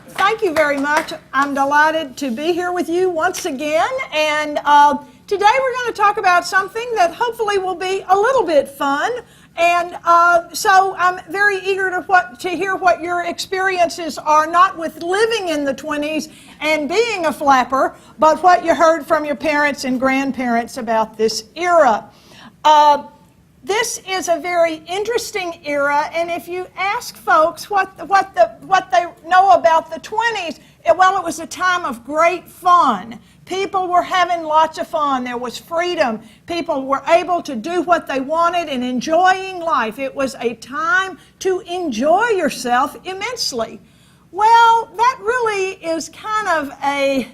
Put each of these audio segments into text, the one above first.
Thank you very much. I'm delighted to be here with you once again. And today we're going to talk about something that hopefully will be a little bit fun. And so I'm very eager to hear what your experiences are, not with living in the 20s and being a flapper, but what you heard from your parents and grandparents about this era. This is a very interesting era, and if you ask folks what they know about the 20s, well, it was a time of great fun. People were having lots of fun. There was freedom. People were able to do what they wanted and enjoying life. It was a time to enjoy yourself immensely. Well, that really is kind of a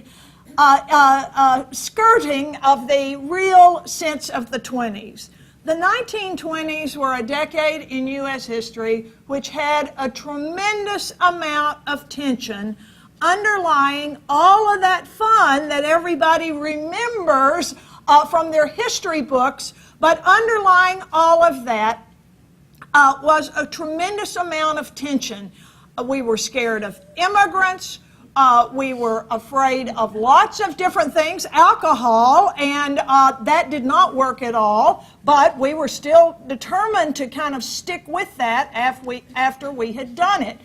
skirting of the real sense of the 20s. The 1920s were a decade in U.S. history which had a tremendous amount of tension underlying all of that fun that everybody remembers from their history books, but underlying all of that was a tremendous amount of tension. We were scared of immigrants. We were afraid of lots of different things, alcohol, and that did not work at all, but we were still determined to kind of stick with that after we had done it.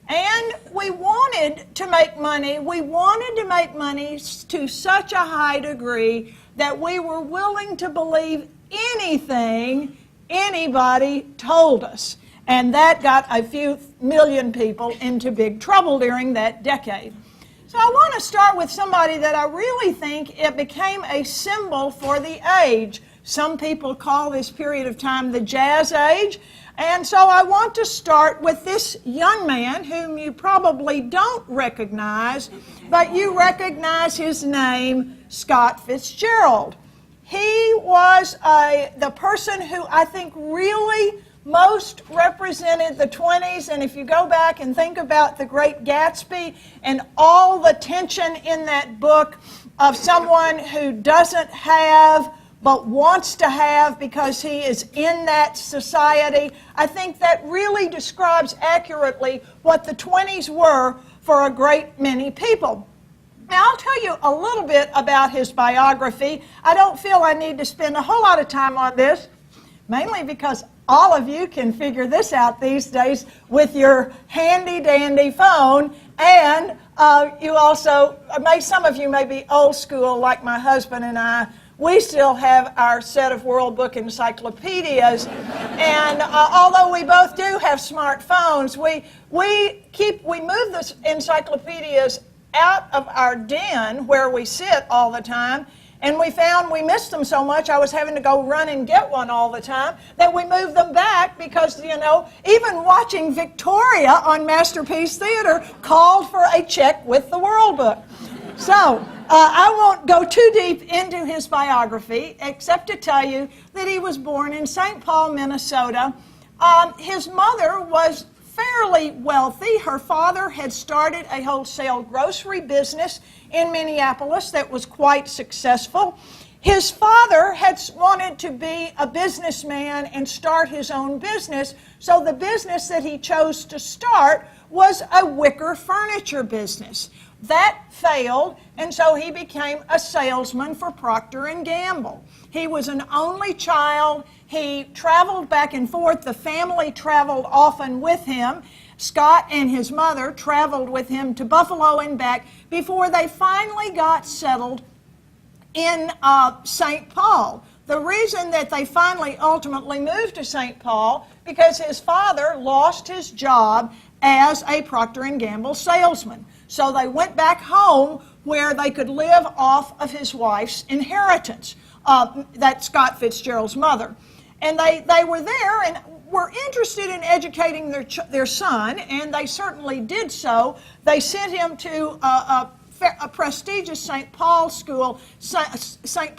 And we wanted to make money. We wanted to make money to such a high degree that we were willing to believe anything anybody told us. And that got a few million people into big trouble during that decade. So I want to start with somebody that I really think it became a symbol for the age. Some people call this period of time the Jazz Age. And so I want to start with this young man whom you probably don't recognize, but you recognize his name, Scott Fitzgerald. He was the person who I think really most represented the 20s, and if you go back and think about The Great Gatsby and all the tension in that book of someone who doesn't have but wants to have because he is in that society, I think that really describes accurately what the 20s were for a great many people. Now, I'll tell you a little bit about his biography. I don't feel I need to spend a whole lot of time on this, mainly because all of you can figure this out these days with your handy-dandy phone, and you also, some of you may be old school like my husband and I. We still have our set of World Book encyclopedias, and although we both do have smartphones, we move the encyclopedias out of our den where we sit all the time, and we found we missed them so much I was having to go run and get one all the time that we moved them back because, you know, even watching Victoria on Masterpiece Theater called for a check with the World Book. So I won't go too deep into his biography except to tell you that he was born in St. Paul, Minnesota. His mother was fairly wealthy. Her father had started a wholesale grocery business in Minneapolis that was quite successful. His father had wanted to be a businessman and start his own business, so the business that he chose to start was a wicker furniture business. That failed, and so he became a salesman for Procter & Gamble. He was an only child. He traveled back and forth. The family traveled often with him. Scott and his mother traveled with him to Buffalo and back before they finally got settled in St. Paul. The reason that they finally ultimately moved to St. Paul because his father lost his job as a Procter & Gamble salesman. So they went back home where they could live off of his wife's inheritance, that's Scott Fitzgerald's mother. And they were there and were interested in educating their son, and they certainly did so. They sent him to a prestigious St. Paul school, St.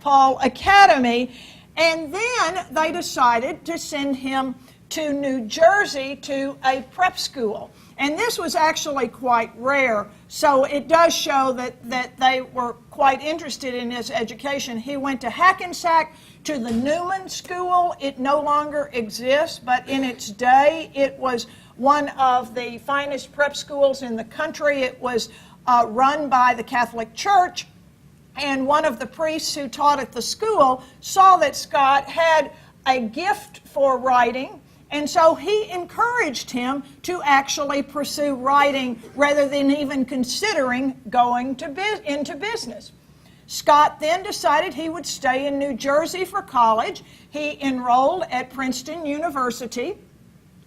Paul Academy, and then they decided to send him to New Jersey to a prep school. And this was actually quite rare, so it does show that they were quite interested in his education. He went to Hackensack, to the Newman School. It no longer exists, but in its day, it was one of the finest prep schools in the country. It was run by the Catholic Church, and one of the priests who taught at the school saw that Scott had a gift for writing, and so he encouraged him to actually pursue writing rather than even considering going into business. Scott then decided he would stay in New Jersey for college. He enrolled at Princeton University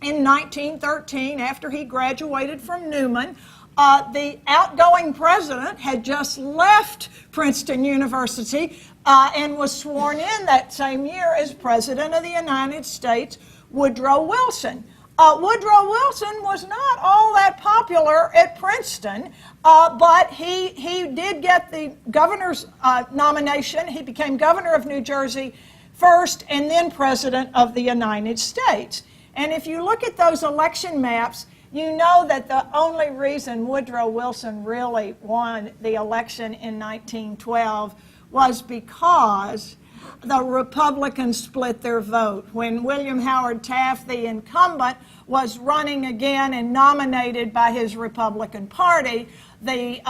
in 1913 after he graduated from Newman. The outgoing president had just left Princeton University and was sworn in that same year as President of the United States, Woodrow Wilson. Woodrow Wilson was not all that popular at Princeton, but he did get the governor's nomination. He became governor of New Jersey first and then President of the United States. And if you look at those election maps, you know that the only reason Woodrow Wilson really won the election in 1912 was because the Republicans split their vote. When William Howard Taft, the incumbent, was running again and nominated by his Republican Party, the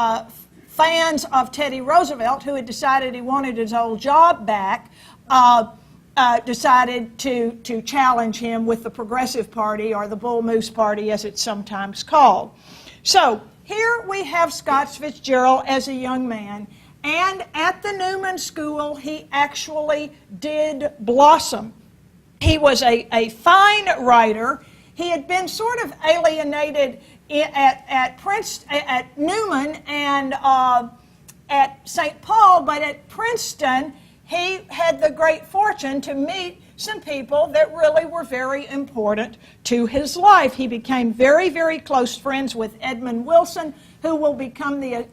fans of Teddy Roosevelt, who had decided he wanted his old job back, decided to challenge him with the Progressive Party, or the Bull Moose Party as it's sometimes called. So here we have Scott Fitzgerald as a young man, and at the Newman School he actually did blossom. He was a fine writer. He had been sort of alienated at Newman and at St. Paul, but at Princeton he had the great fortune to meet some people that really were very important to his life. He became very, very close friends with Edmund Wilson, who will become the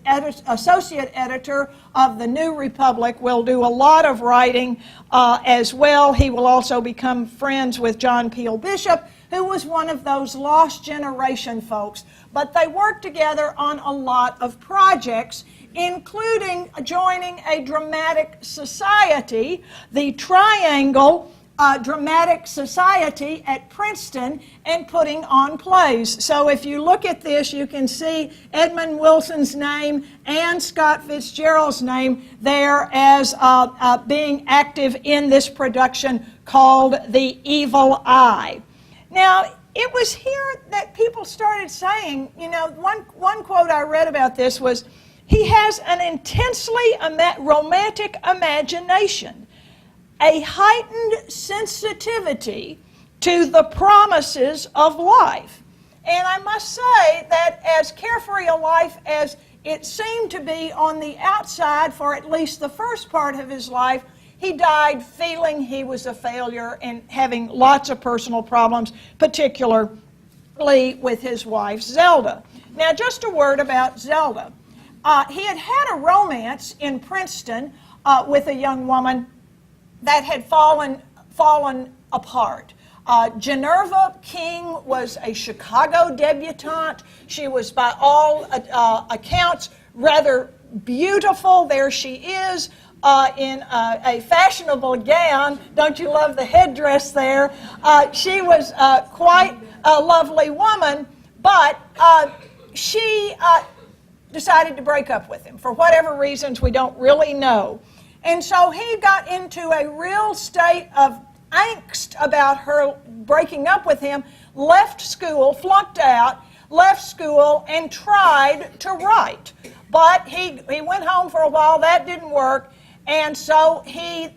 associate editor of the New Republic, will do a lot of writing as well. He will also become friends with John Peel Bishop, who was one of those lost generation folks. But they worked together on a lot of projects, including joining a dramatic society, the Triangle Dramatic Society at Princeton, and putting on plays. So if you look at this, you can see Edmund Wilson's name and Scott Fitzgerald's name there as being active in this production called The Evil Eye. Now, it was here that people started saying, you know, one quote I read about this was, he has an intensely romantic imagination, a heightened sensitivity to the promises of life. And I must say that as carefree a life as it seemed to be on the outside for at least the first part of his life, he died feeling he was a failure and having lots of personal problems, particularly with his wife, Zelda. Now, just a word about Zelda. He had had a romance in Princeton with a young woman that had fallen apart. Generva King was a Chicago debutante. She was, by all accounts, rather beautiful. There she is in a fashionable gown. Don't you love the headdress there? She was quite a lovely woman, but she decided to break up with him for whatever reasons we don't really know. And so he got into a real state of angst about her breaking up with him, left school, flunked out, left school, and tried to write. But he went home for a while, that didn't work, and so he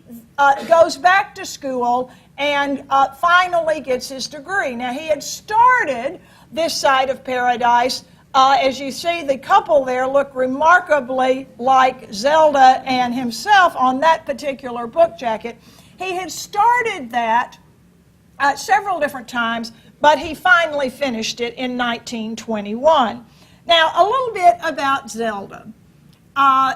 goes back to school and finally gets his degree. Now, he had started this side of paradise. As you see, the couple there look remarkably like Zelda and himself on that particular book jacket. He had started that several different times, but he finally finished it in 1921. Now, a little bit about Zelda.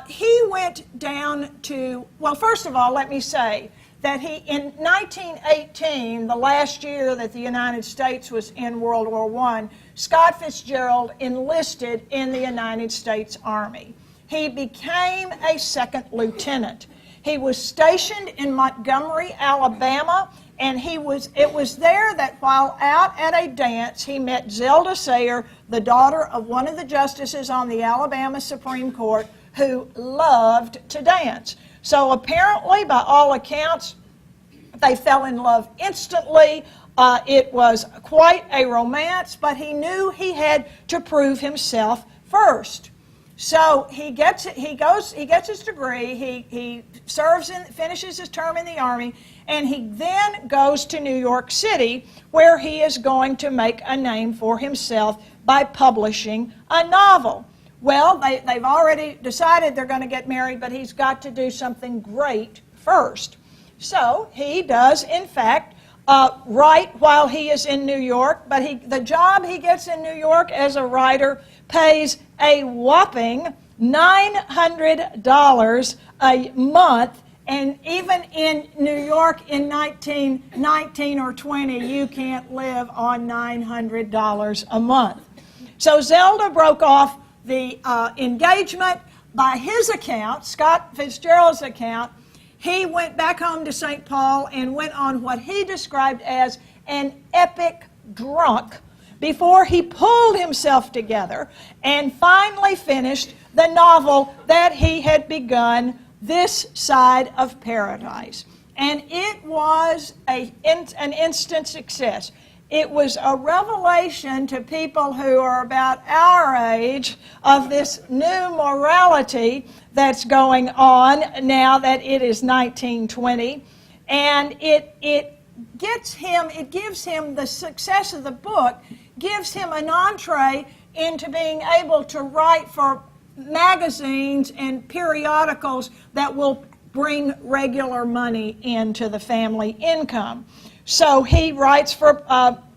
He went down to, well, first of all, let me say that in 1918, the last year that the United States was in World War I, Scott Fitzgerald enlisted in the United States Army. He became a second lieutenant. He was stationed in Montgomery, Alabama, and it was there that while out at a dance, he met Zelda Sayer, the daughter of one of the justices on the Alabama Supreme Court, who loved to dance. So apparently, by all accounts, they fell in love instantly. It was quite a romance, but he knew he had to prove himself first. So he gets his degree. He serves and finishes his term in the Army, and he then goes to New York City, where he is going to make a name for himself by publishing a novel. Well, they've already decided they're going to get married, but he's got to do something great first. So he does, in fact, write while he is in New York, but the job he gets in New York as a writer pays a whopping $900 a month, and even in New York in 1919 or 20, you can't live on $900 a month. So Zelda broke off the engagement. By his account, Scott Fitzgerald's account, he went back home to St. Paul and went on what he described as an epic drunk before he pulled himself together and finally finished the novel that he had begun, This Side of Paradise. And it was an instant success. It was a revelation to people who are about our age of this new morality that's going on now that it is 1920. And it gives him the success of the book, gives him an entree into being able to write for magazines and periodicals that will bring regular money into the family income. So he writes for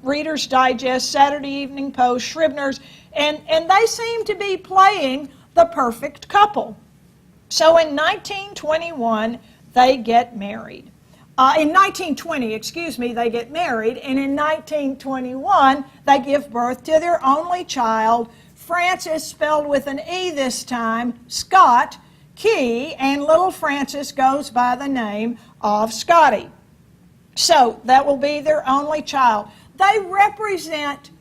Reader's Digest, Saturday Evening Post, Scribner's, and they seem to be playing the perfect couple. So in 1921, they get married. In 1920, they get married, and in 1921, they give birth to their only child, Francis, spelled with an E this time, Scott Key, and little Francis goes by the name of Scotty. So that will be their only child. They represent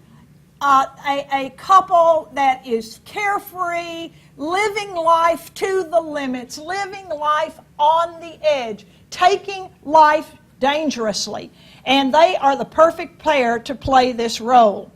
a couple that is carefree, living life to the limits, living life on the edge, taking life dangerously. And they are the perfect pair to play this role.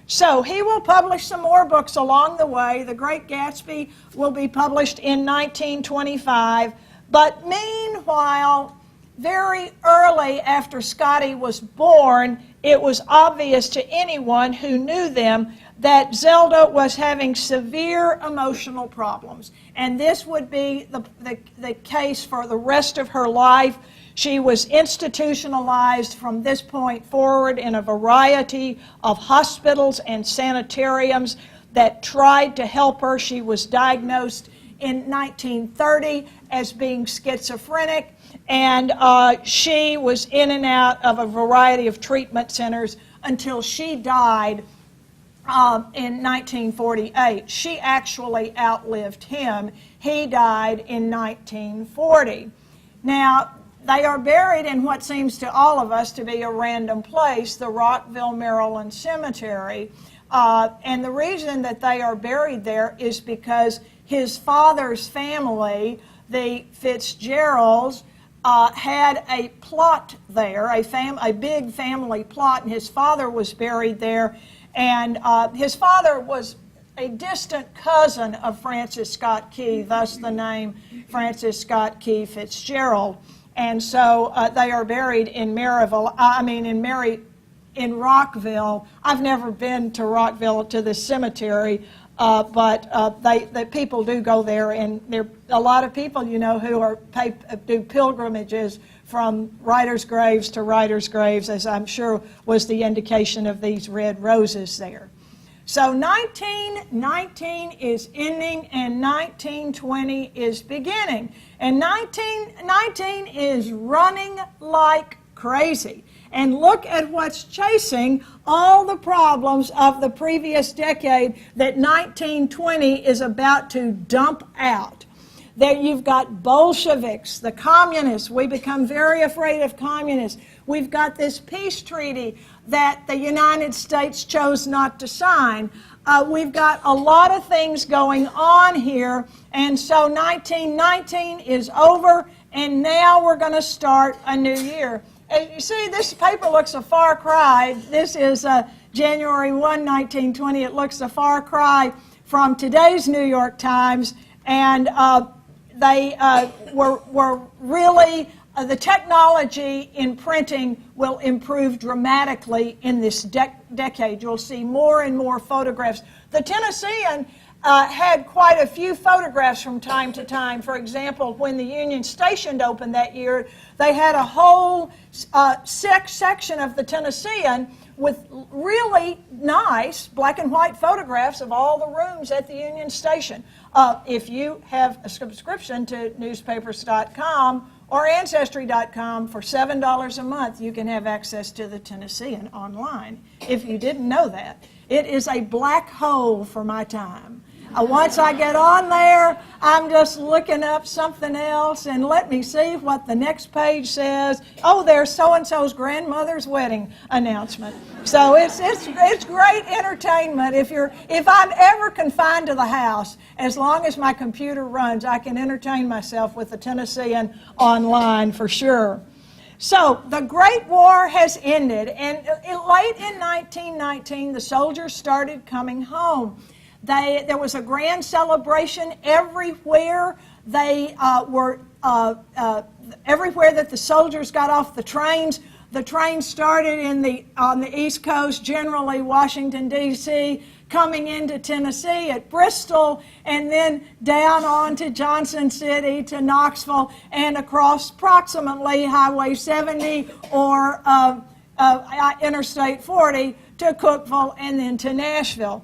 So he will publish some more books along the way. The Great Gatsby will be published in 1925. But meanwhile, very early after Scotty was born, it was obvious to anyone who knew them that Zelda was having severe emotional problems. And this would be the case for the rest of her life. She was institutionalized from this point forward in a variety of hospitals and sanitariums that tried to help her. She was diagnosed in 1930 as being schizophrenic, and she was in and out of a variety of treatment centers until she died in 1948. She actually outlived him. He died in 1940. Now, they are buried in what seems to all of us to be a random place, the Rockville, Maryland Cemetery. And the reason that they are buried there is because his father's family, the Fitzgeralds, had a plot there, a big family plot, and his father was buried there. And his father was a distant cousin of Francis Scott Key, thus the name Francis Scott Key Fitzgerald. And so they are buried in in Rockville. I've never been to Rockville, to the cemetery, but the people do go there, and there are a lot of people, who do pilgrimages from writers' graves to writers' graves, as I'm sure was the indication of these red roses there. So 1919 is ending and 1920 is beginning. And 1919 is running like crazy. And look at what's chasing all the problems of the previous decade that 1920 is about to dump out. There you've got Bolsheviks, the communists. We become very afraid of communists. We've got this peace treaty that the United States chose not to sign. We've got a lot of things going on here. And so 1919 is over, and now we're going to start a new year. As you see, this paper looks a far cry. This is January 1, 1920. It looks a far cry from today's New York Times. And they were really, the technology in printing will improve dramatically in this decade. You'll see more and more photographs. The Tennessean had quite a few photographs from time to time. For example, when the Union Station opened that year, they had a whole section of the Tennessean with really nice black and white photographs of all the rooms at the Union Station. If you have a subscription to newspapers.com or Ancestry.com for $7 a month, you can have access to the Tennessean online, if you didn't know that. It is a black hole for my time. Once I get on there, I'm just looking up something else, and let me see what the next page says. Oh, there's so-and-so's grandmother's wedding announcement. So it's great entertainment. If I'm ever confined to the house, as long as my computer runs, I can entertain myself with the Tennessean online for sure. So the Great War has ended, and late in 1919, the soldiers started coming home. There was a grand celebration everywhere. Everywhere that the soldiers got off the trains. The trains started on the East Coast, generally Washington, D.C., coming into Tennessee at Bristol, and then down on to Johnson City, to Knoxville, and across approximately Highway 70 or Interstate 40 to Cookeville, and then to Nashville.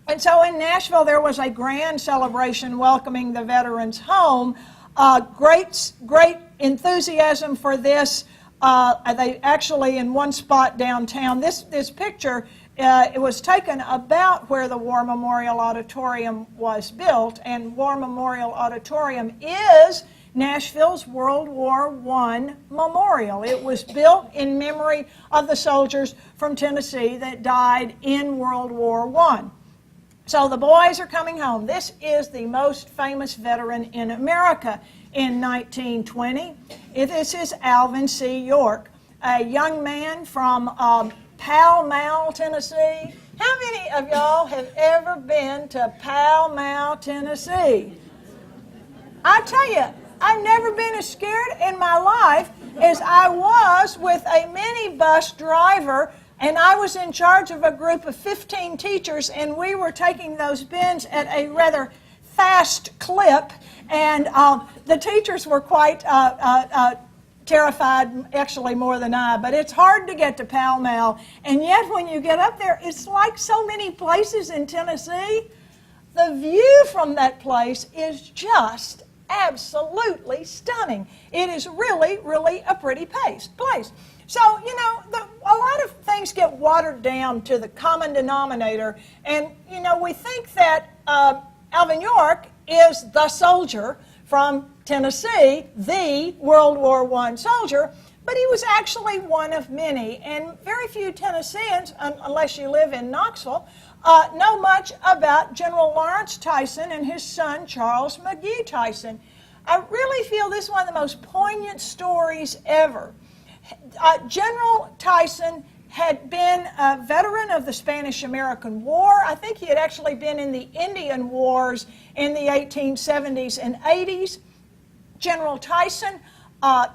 And so in Nashville, there was a grand celebration welcoming the veterans home. Great enthusiasm for this. They actually, in one spot downtown, this picture, it was taken about where the War Memorial Auditorium was built, and War Memorial Auditorium is Nashville's World War I memorial. It was built in memory of the soldiers from Tennessee that died in World War I. So the boys are coming home. This is the most famous veteran in America in 1920. This is Alvin C. York, a young man from Pall Mall, Tennessee. How many of y'all have ever been to Pall Mall, Tennessee? I tell you, I've never been as scared in my life as I was with a minibus driver. And I was in charge of a group of 15 teachers, and we were taking those bins at a rather fast clip. And the teachers were quite terrified, actually more than I. But it's hard to get to Pall Mall. And yet when you get up there, it's like so many places in Tennessee. The view from that place is just absolutely stunning. It is really, really a pretty place. So, you know, a lot of things get watered down to the common denominator. And, you know, we think that Alvin York is the soldier from Tennessee, the World War I soldier, but he was actually one of many. And very few Tennesseans, unless you live in Knoxville, know much about General Lawrence Tyson and his son, Charles McGee Tyson. I really feel this is one of the most poignant stories ever. General Tyson had been a veteran of the Spanish-American War. I think he had actually been in the Indian Wars in the 1870s and 80s. General Tyson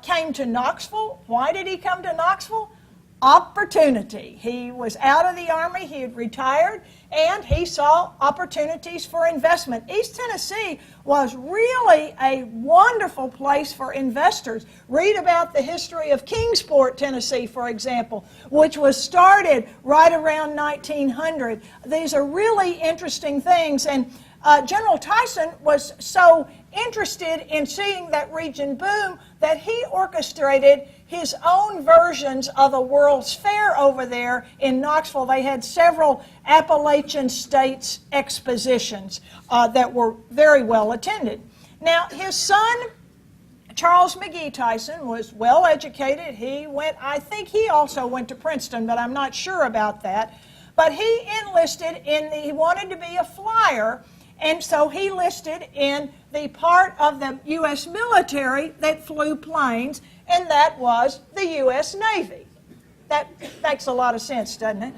came to Knoxville. Why did he come to Knoxville? opportunity. He was out of the Army, he had retired, and he saw opportunities for investment. East Tennessee was really a wonderful place for investors. Read about the history of Kingsport, Tennessee, for example, which was started right around 1900. These are really interesting things, and General Tyson was so interested in seeing that region boom that he orchestrated his own versions of a World's Fair over there in Knoxville. They had several Appalachian States expositions that were very well attended. Now, his son, Charles McGee Tyson, was well educated. I think he also went to Princeton, but I'm not sure about that. But he enlisted he wanted to be a flyer, and so he enlisted in the part of the U.S. military that flew planes, and that was the U.S. Navy. That makes a lot of sense, doesn't it?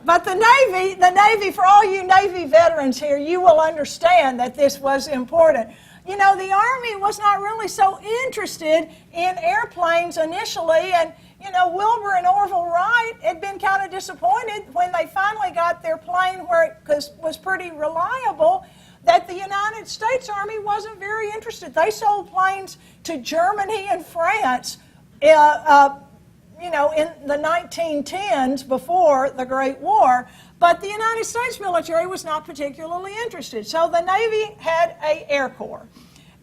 But the Navy, for all you Navy veterans here, you will understand that this was important. You know, the Army was not really so interested in airplanes initially, and you know, Wilbur and Orville Wright had been kind of disappointed when they finally got their plane where it was pretty reliable, that the United States Army wasn't very interested. They sold planes to Germany and France, you know, in the 1910s before the Great War, but the United States military was not particularly interested. So the Navy had an Air Corps,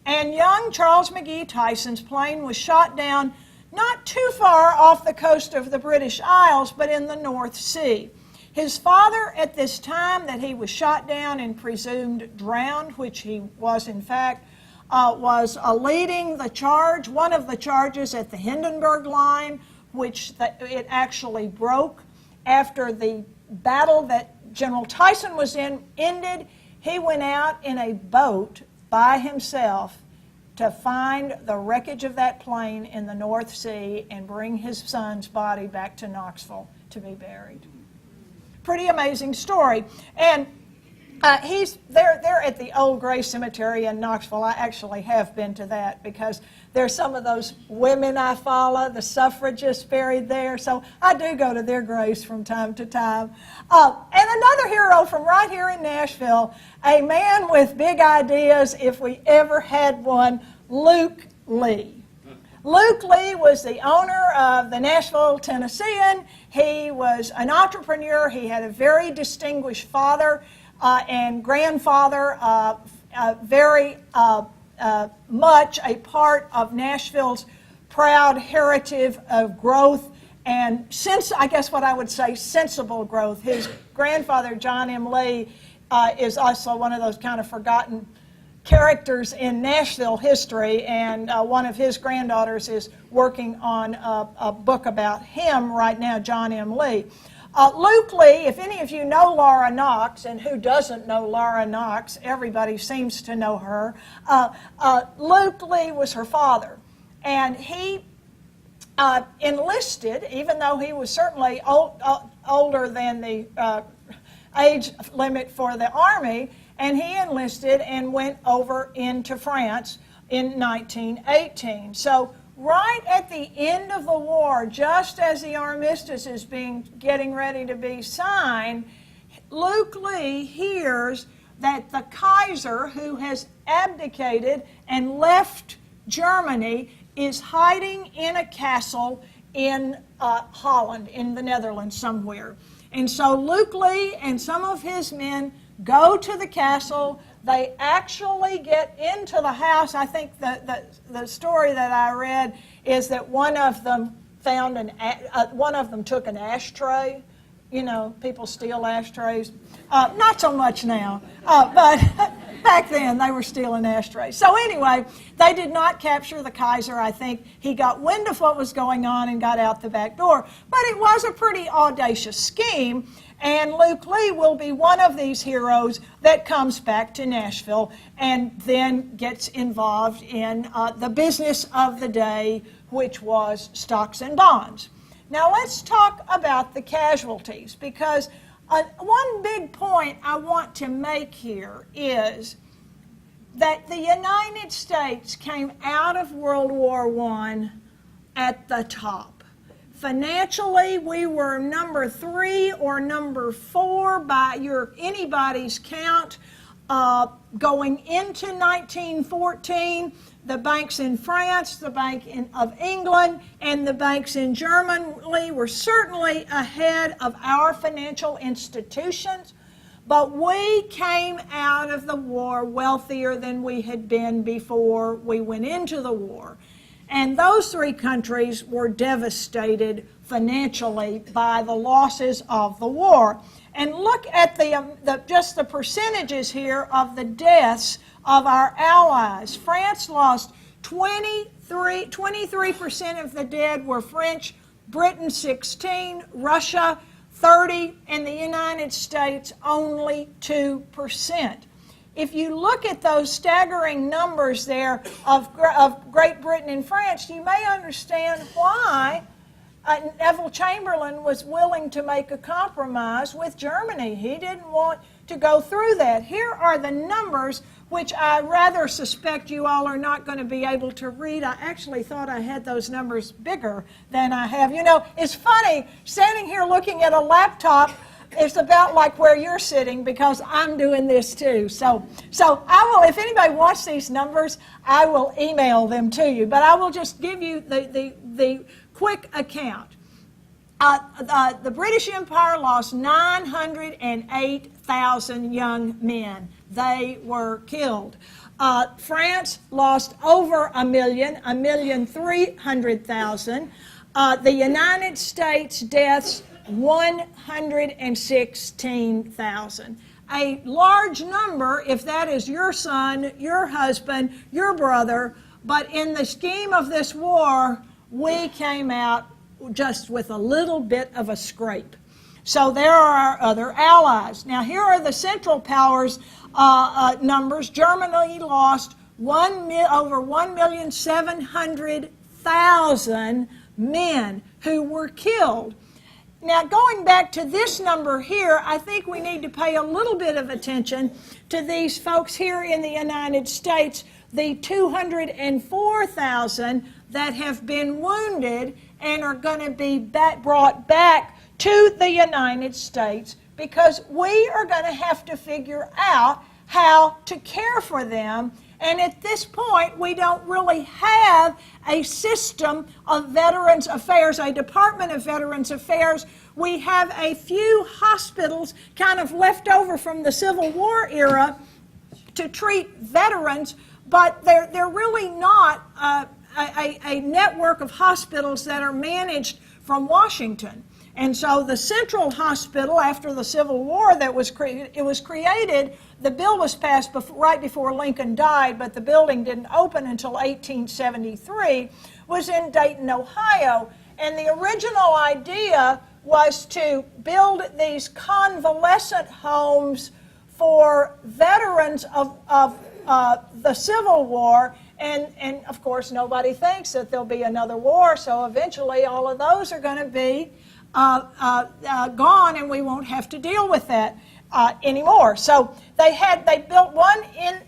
and young Charles McGee Tyson's plane was shot down not too far off the coast of the British Isles, but in the North Sea. His father, at this time that he was shot down and presumed drowned, which he was in fact, was leading the charge, one of the charges at the Hindenburg Line, which it actually broke after the battle that General Tyson was in ended. He went out in a boat by himself to find the wreckage of that plane in the North Sea and bring his son's body back to Knoxville to be buried. Pretty amazing story. And they're at the Old Gray Cemetery in Knoxville. I actually have been to that because there's some of those women I follow, the suffragists buried there. So I do go to their graves from time to time. And another hero from right here in Nashville, a man with big ideas if we ever had one, Luke Lee. Luke Lee was the owner of the Nashville Tennessean. He was an entrepreneur. He had a very distinguished father and grandfather, very much a part of Nashville's proud heritage of growth and I guess what I would say sensible growth. His grandfather, John M. Lee, is also one of those kind of forgotten characters in Nashville history, and one of his granddaughters is working on a book about him right now, John M. Lee. Luke Lee, if any of you know Laura Knox, and who doesn't know Laura Knox, everybody seems to know her, Luke Lee was her father, and he enlisted, even though he was certainly older than the age limit for the Army, and he enlisted and went over into France in 1918. So right at the end of the war, just as the armistice is getting ready to be signed, Luke Lee hears that the Kaiser, who has abdicated and left Germany, is hiding in a castle in Holland, in the Netherlands somewhere. And so Luke Lee and some of his men go to the castle. They actually get into the house. I think the story that I read is that one of them took an ashtray. You know, people steal ashtrays. Not so much now, but back then they were stealing ashtrays. So anyway, they did not capture the Kaiser. I think he got wind of what was going on and got out the back door. But it was a pretty audacious scheme. And Luke Lee will be one of these heroes that comes back to Nashville and then gets involved in the business of the day, which was stocks and bonds. Now let's talk about the casualties, because one big point I want to make here is that the United States came out of World War I at the top. Financially, we were number 3 or number 4 by anybody's count. Going into 1914, the banks in France, the Bank of England, and the banks in Germany were certainly ahead of our financial institutions, but we came out of the war wealthier than we had been before we went into the war. And those 3 countries were devastated financially by the losses of the war. And look at just the percentages here of the deaths of our allies. France lost 23% of the dead were French, Britain 16, Russia 30, and the United States only 2%. If you look at those staggering numbers there of Great Britain and France, you may understand why Neville Chamberlain was willing to make a compromise with Germany. He didn't want to go through that. Here are the numbers, which I rather suspect you all are not going to be able to read. I actually thought I had those numbers bigger than I have. You know, it's funny, standing here looking at a laptop, it's about like where you're sitting because I'm doing this too. So I will, if anybody wants these numbers, I will email them to you. But I will just give you the quick account. The British Empire lost 908,000 young men. They were killed. France lost over 1,300,000. The United States deaths, 116,000. A large number if that is your son, your husband, your brother, but in the scheme of this war, we came out just with a little bit of a scrape. So there are our other allies. Now here are the Central Powers numbers. Germany lost over 1,700,000 men who were killed. Now, going back to this number here, I think we need to pay a little bit of attention to these folks here in the United States, the 204,000 that have been wounded and are going to be brought back to the United States because we are going to have to figure out how to care for them. And at this point, we don't really have a system of Veterans Affairs, a Department of Veterans Affairs. We have a few hospitals kind of left over from the Civil War era to treat veterans, but they're really not a network of hospitals that are managed from Washington. And so the Central Hospital, after the Civil War that was created, the bill was passed right before Lincoln died, but the building didn't open until 1873, was in Dayton, Ohio. And the original idea was to build these convalescent homes for veterans of the Civil War. And of course, nobody thinks that there'll be another war, so eventually all of those are going to be gone, and we won't have to deal with that anymore. So they built one in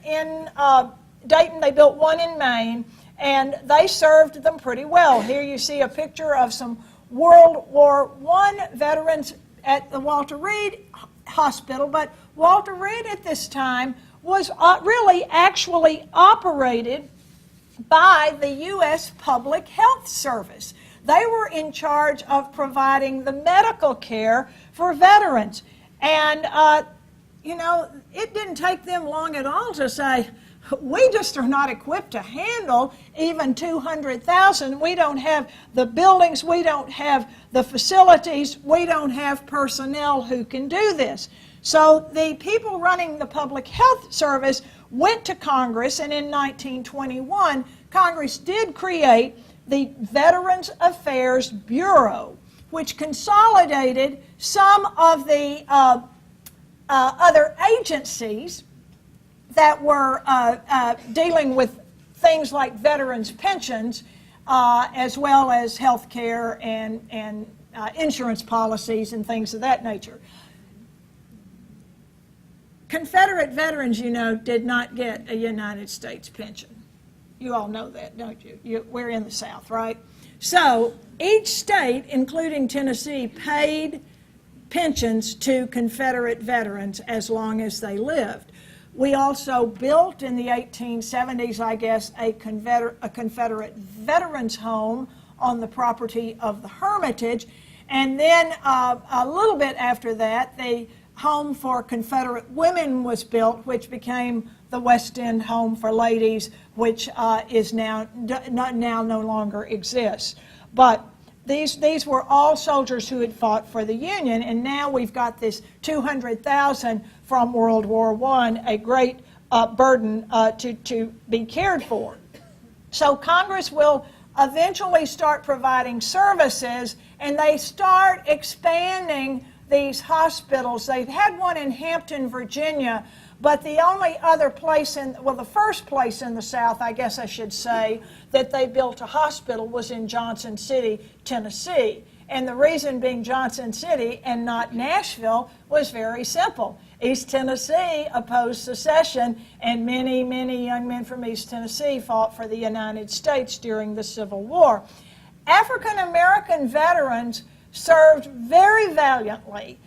Dayton, they built one in Maine, and they served them pretty well. Here you see a picture of some World War I veterans at the Walter Reed Hospital, but Walter Reed at this time was really actually operated by the U.S. Public Health Service. They were in charge of providing the medical care for veterans. And, it didn't take them long at all to say, we just are not equipped to handle even 200,000. We don't have the buildings, we don't have the facilities, we don't have personnel who can do this. So the people running the Public Health Service went to Congress, and in 1921, Congress did create the Veterans Affairs Bureau, which consolidated some of the other agencies that were dealing with things like veterans' pensions, as well as health care and insurance policies and things of that nature. Confederate veterans, did not get a United States pension. You all know that, don't you? We're in the South, right? So each state, including Tennessee, paid pensions to Confederate veterans as long as they lived. We also built in the 1870s, I guess, a Confederate veterans home on the property of the Hermitage. And then a little bit after that, the home for Confederate women was built, which became the West End Home for Ladies, which is now no longer exists. But these were all soldiers who had fought for the Union, and now we've got this 200,000 from World War I, a great burden to be cared for. So Congress will eventually start providing services, and they start expanding these hospitals. They've had one in Hampton, Virginia, but the only other place the first place in the South, I guess I should say, that they built a hospital was in Johnson City, Tennessee. And the reason being Johnson City and not Nashville was very simple. East Tennessee opposed secession, and many, many young men from East Tennessee fought for the United States during the Civil War. African American veterans served very valiantly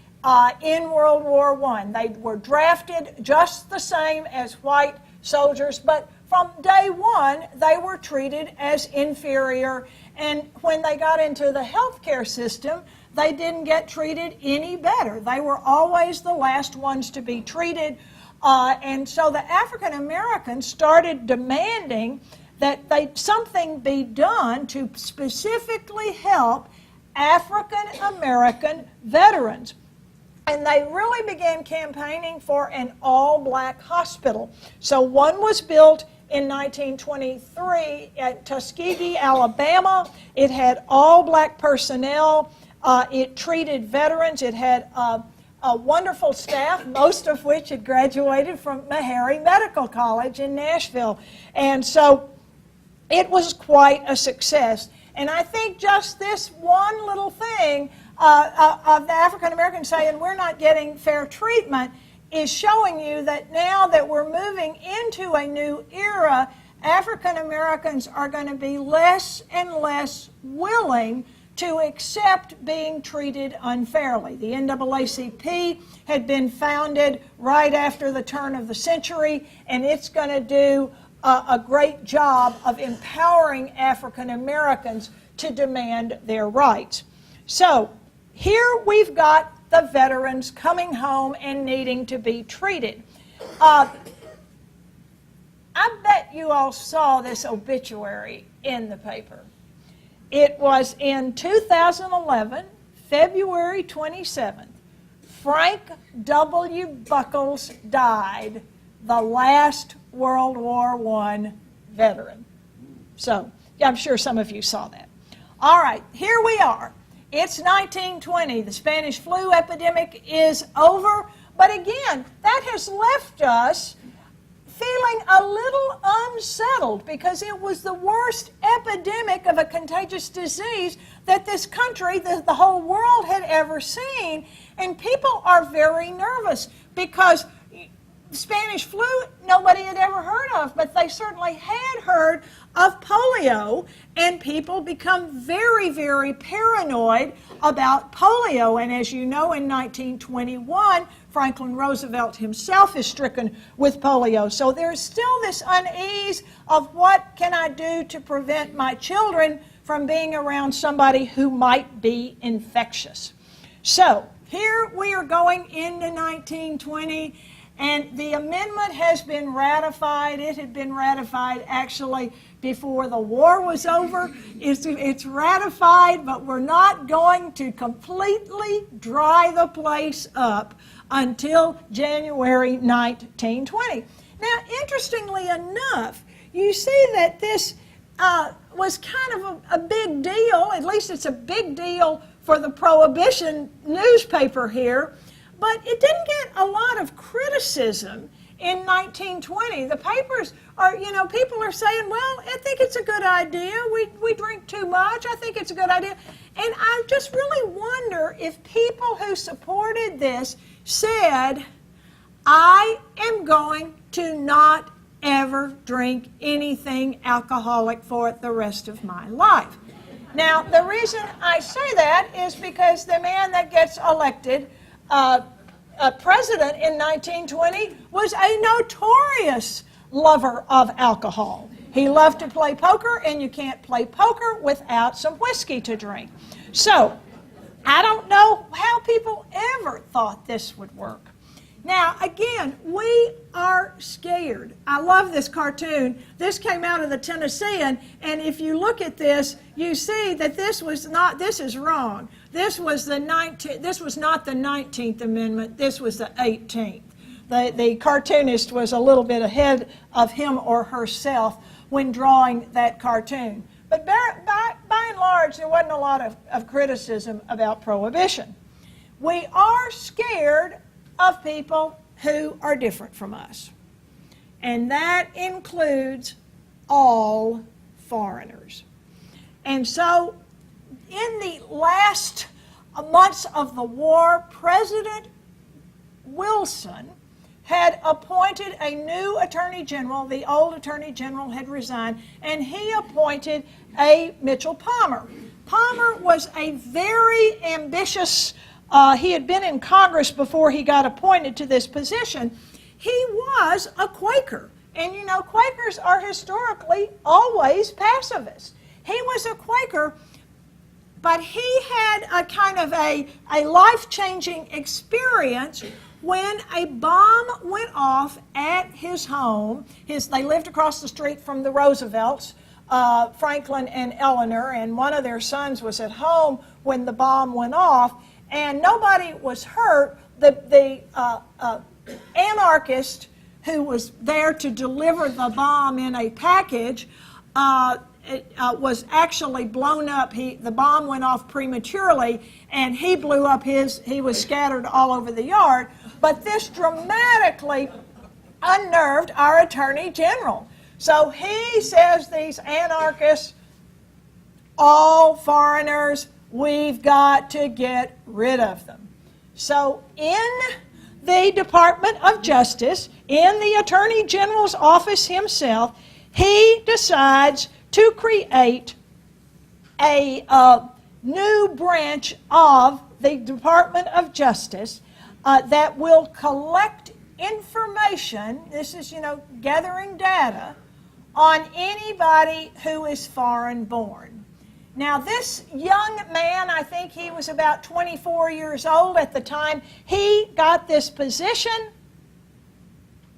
in World War I. They were drafted just the same as white soldiers, but from day one, they were treated as inferior, and when they got into the healthcare system, they didn't get treated any better. They were always the last ones to be treated, and so the African Americans started demanding that something be done to specifically help African American veterans. And they really began campaigning for an all-black hospital. So one was built in 1923 at Tuskegee, Alabama. It had all-black personnel. It treated veterans. It had a wonderful staff, most of which had graduated from Meharry Medical College in Nashville. And so it was quite a success. And I think just this one little thing of the African Americans saying we're not getting fair treatment is showing you that now that we're moving into a new era, African Americans are going to be less and less willing to accept being treated unfairly. The NDoubleACP had been founded right after the turn of the century, and it's going to do a great job of empowering African Americans to demand their rights. So here we've got the veterans coming home and needing to be treated. I bet you all saw this obituary in the paper. It was in 2011, February 27th. Frank W. Buckles died, the last World War I veteran. So, yeah, I'm sure some of you saw that. All right, here we are. It's 1920. The Spanish flu epidemic is over. But again, that has left us feeling a little unsettled because it was the worst epidemic of a contagious disease that this country, the whole world had ever seen. And people are very nervous because Spanish flu nobody had ever heard of, but they certainly had heard of polio, and people become very, very paranoid about polio. And as you know, in 1921, Franklin Roosevelt himself is stricken with polio. So there's still this unease of what can I do to prevent my children from being around somebody who might be infectious. So here we are going into 1920. And the amendment has been ratified. It had been ratified actually before the war was over. It's ratified, but we're not going to completely dry the place up until January 1920. Now, interestingly enough, you see that this was kind of a big deal. At least it's a big deal for the Prohibition newspaper here. But it didn't get a lot of criticism in 1920. The papers are, people are saying, well, I think it's a good idea. We drink too much. I think it's a good idea. And I just really wonder if people who supported this said, I am going to not ever drink anything alcoholic for the rest of my life. Now, the reason I say that is because the man that gets elected president in 1920 was a notorious lover of alcohol. He loved to play poker, and you can't play poker without some whiskey to drink. So, I don't know how people ever thought this would work. Now, again, we are scared. I love this cartoon. This came out of the Tennessean, and if you look at this, you see that this is wrong. This was not the 19th Amendment, this was the 18th. The cartoonist was a little bit ahead of him or herself when drawing that cartoon. But by and large, there wasn't a lot of criticism about prohibition. We are scared of people who are different from us. And that includes all foreigners. And so, in the last months of the war, President Wilson had appointed a new Attorney General. The old Attorney General had resigned, and he appointed a Mitchell Palmer. Palmer was a very ambitious, he had been in Congress before he got appointed to this position. He was a Quaker, and you know, Quakers are historically always pacifists. He was a Quaker, but he had a kind of a life-changing experience when a bomb went off at his home. They lived across the street from the Roosevelts, Franklin and Eleanor, and one of their sons was at home when the bomb went off, and nobody was hurt. The anarchist who was there to deliver the bomb in a package was actually blown up. The bomb went off prematurely, and he blew up he was scattered all over the yard. But this dramatically unnerved our Attorney General. So he says, these anarchists, all foreigners, we've got to get rid of them. So in the Department of Justice, in the Attorney General's office himself, he decides to create a new branch of the Department of Justice that will collect information, this is, gathering data, on anybody who is foreign born. Now, this young man, I think he was about 24 years old at the time he got this position.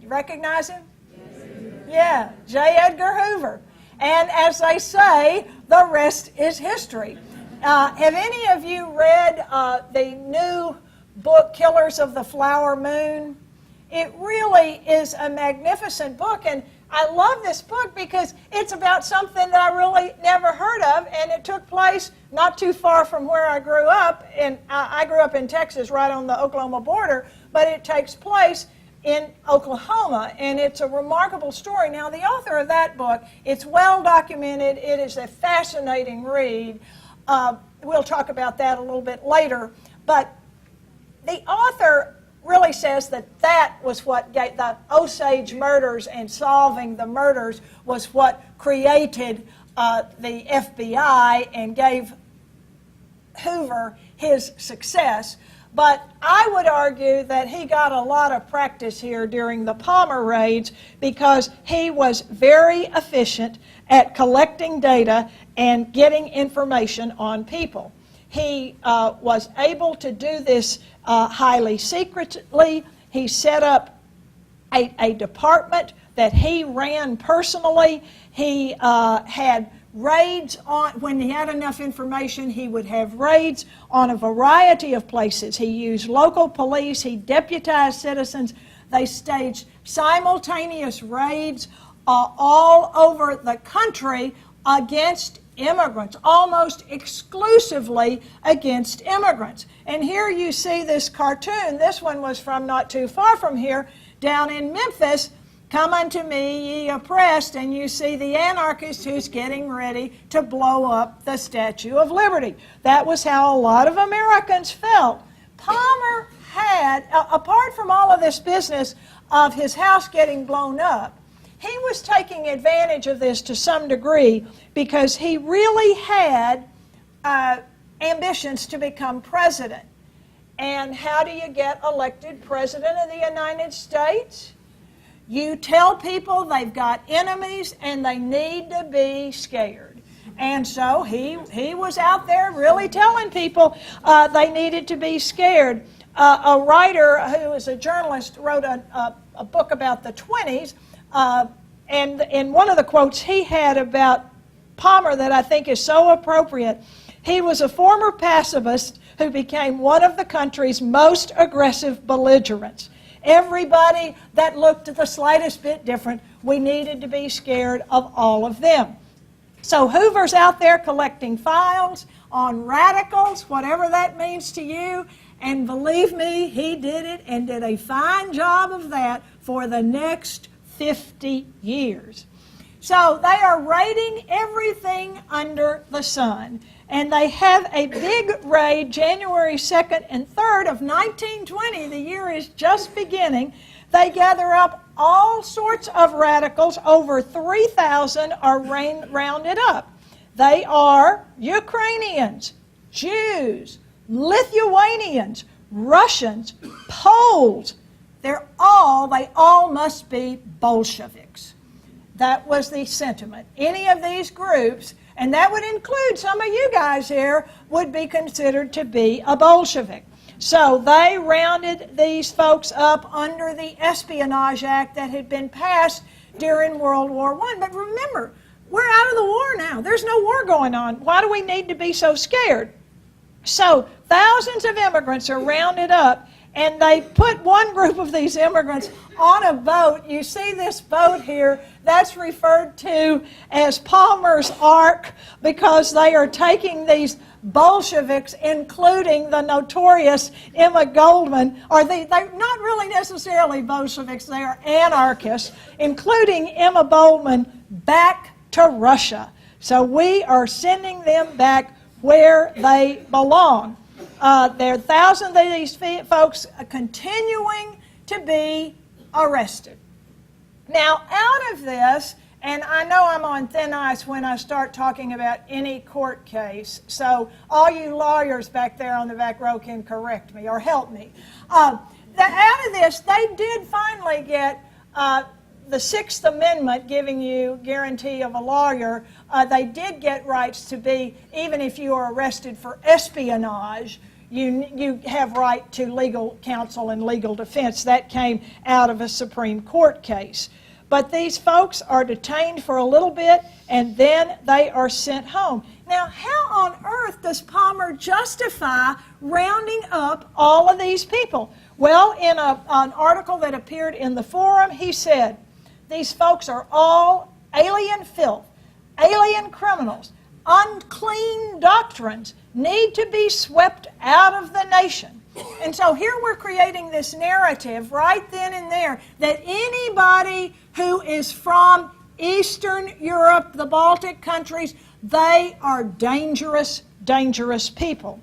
You recognize him? Yes. Yeah, J. Edgar Hoover. And as they say, the rest is history. Have any of you read the new book, Killers of the Flower Moon? It really is a magnificent book, and I love this book because it's about something that I really never heard of, and it took place not too far from where I grew up. And I grew up in Texas, right on the Oklahoma border, but it takes place in Oklahoma, and it's a remarkable story. Now, the author of that book, it's well documented. It is a fascinating read. We'll talk about that a little bit later, but the author really says that was what gave the Osage murders, and solving the murders was what created the FBI and gave Hoover his success. But I would argue that he got a lot of practice here during the Palmer raids because he was very efficient at collecting data and getting information on people. He was able to do this highly secretly. He set up a department that he ran personally. He had raids on, when he had enough information, he would have raids on a variety of places. He used local police, he deputized citizens. They staged simultaneous raids all over the country against immigrants, almost exclusively against immigrants. And here you see this cartoon. This one was from not too far from here, down in Memphis. Come unto me, ye oppressed, and you see the anarchist who's getting ready to blow up the Statue of Liberty. That was how a lot of Americans felt. Palmer had, apart from all of this business of his house getting blown up, he was taking advantage of this to some degree because he really had ambitions to become president. And how do you get elected president of the United States? You tell people they've got enemies and they need to be scared. And so he was out there really telling people they needed to be scared. A writer who is a journalist wrote a book about the 20s, and in one of the quotes he had about Palmer that I think is so appropriate, he was a former pacifist who became one of the country's most aggressive belligerents. Everybody that looked the slightest bit different, we needed to be scared of all of them. So Hoover's out there collecting files on radicals, whatever that means to you, and believe me, he did it and did a fine job of that for the next 50 years. So they are raiding everything under the sun. And they have a big raid January 2nd and 3rd of 1920. The year is just beginning. They gather up all sorts of radicals. Over 3,000 are rounded up. They are Ukrainians, Jews, Lithuanians, Russians, Poles. They all must be Bolsheviks. That was the sentiment. Any of these groups, and that would include some of you guys here, would be considered to be a Bolshevik. So they rounded these folks up under the Espionage Act that had been passed during World War I. But remember, we're out of the war now. There's no war going on. Why do we need to be so scared? So thousands of immigrants are rounded up, and they put one group of these immigrants on a boat. You see this boat here, that's referred to as Palmer's Ark, because they are taking these Bolsheviks, including the notorious Emma Goldman, or they're not really necessarily Bolsheviks, they are anarchists, including Emma Goldman, back to Russia. So we are sending them back where they belong. There are thousands of these folks continuing to be arrested. Now, out of this, and I know I'm on thin ice when I start talking about any court case, so all you lawyers back there on the back row can correct me or help me. Out of this, they did finally get the Sixth Amendment giving you guarantee of a lawyer. They did get rights to be, even if you are arrested for espionage, you have right to legal counsel and legal defense. That came out of a Supreme Court case. But these folks are detained for a little bit, and then they are sent home. Now, how on earth does Palmer justify rounding up all of these people? Well, in an article that appeared in the Forum, he said, these folks are all alien filth, alien criminals, unclean doctrines, need to be swept out of the nation. And so here we're creating this narrative right then and there that anybody who is from Eastern Europe, the Baltic countries, they are dangerous, dangerous people.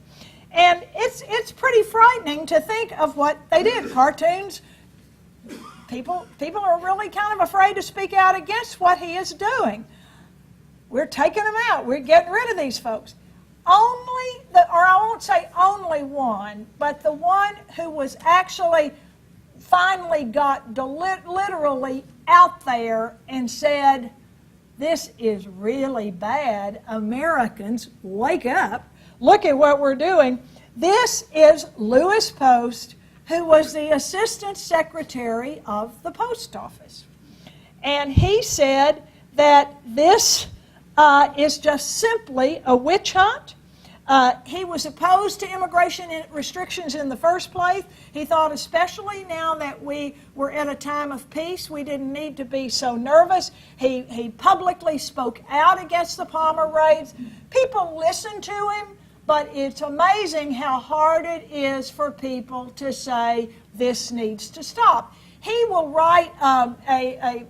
And it's pretty frightening to think of what they did. Cartoons, people are really kind of afraid to speak out against what he is doing. We're taking them out. We're getting rid of these folks. I won't say only one, but the one who was actually finally got literally out there and said, this is really bad. Americans, wake up. Look at what we're doing. This is Louis Post, who was the Assistant Secretary of the Post Office. And he said that this is just simply a witch hunt. He was opposed to immigration restrictions in the first place. He thought, especially now that we were at a time of peace, we didn't need to be so nervous. He publicly spoke out against the Palmer raids. People listened to him, but it's amazing how hard it is for people to say this needs to stop. He will write an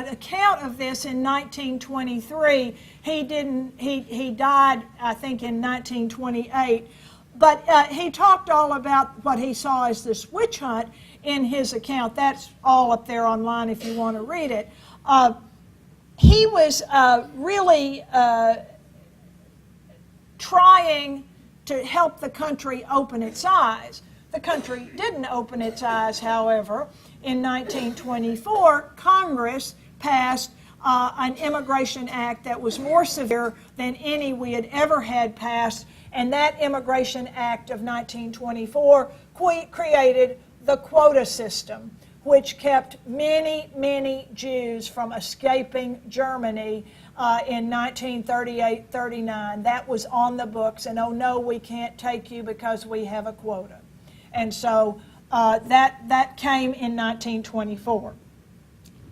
account of this in 1923. He died, I think, in 1928. But he talked all about what he saw as this witch hunt in his account. That's all up there online if you want to read it. He was really trying to help the country open its eyes. The country didn't open its eyes, however. In 1924, Congress passed an Immigration Act that was more severe than any we had ever had passed, and that Immigration Act of 1924 created the Quota System, which kept many, many Jews from escaping Germany in 1938-39. That was on the books, and oh no, we can't take you because we have a quota. And so that came in 1924.